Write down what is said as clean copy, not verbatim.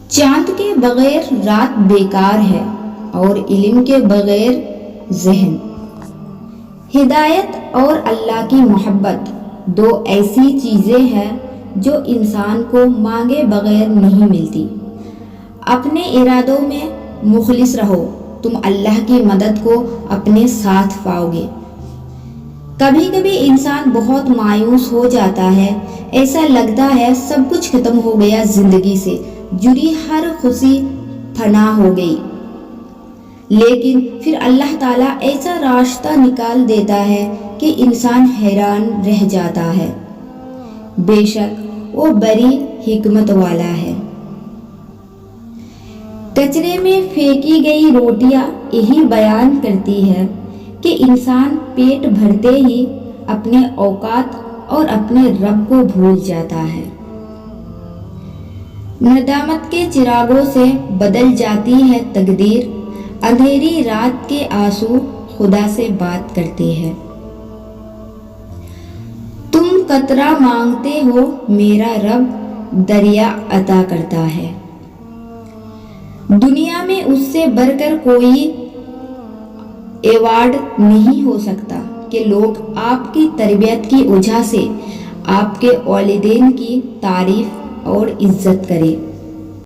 چاند کے بغیر رات بیکار ہے اور علم کے بغیر ذہن۔ ہدایت اور اللہ کی محبت دو ایسی چیزیں ہیں جو انسان کو مانگے بغیر نہیں ملتی۔ اپنے ارادوں میں مخلص رہو، تم اللہ کی مدد کو اپنے ساتھ پاؤ گے۔ کبھی کبھی انسان بہت مایوس ہو جاتا ہے، ایسا لگتا ہے سب کچھ ختم ہو گیا، زندگی سے جڑی ہر خوشی فنا ہو گئی۔ لیکن پھر اللہ تعالیٰ ایسا راستہ نکال دیتا ہے کہ انسان حیران رہ جاتا ہے۔ بے شک وہ بڑی حکمت والا ہے۔ کچرے میں پھینکی گئی روٹیاں یہی بیان کرتی ہے کہ انسان پیٹ بھرتے ہی اپنے اوقات اور اپنے رب کو بھول جاتا ہے۔ ندامت کے چراغوں سے بدل جاتی ہے تقدیر، اندھیری رات کے آنسو خدا سے بات کرتے ہیں۔ تم قطرہ مانگتے ہو، میرا رب دریا عطا کرتا ہے۔ دنیا میں اس سے بڑھ کر کوئی ایوارڈ نہیں ہو سکتا کہ لوگ آپ کی تربیت کی وجہ سے آپ کے والدین کی تعریف اور عزت کریں۔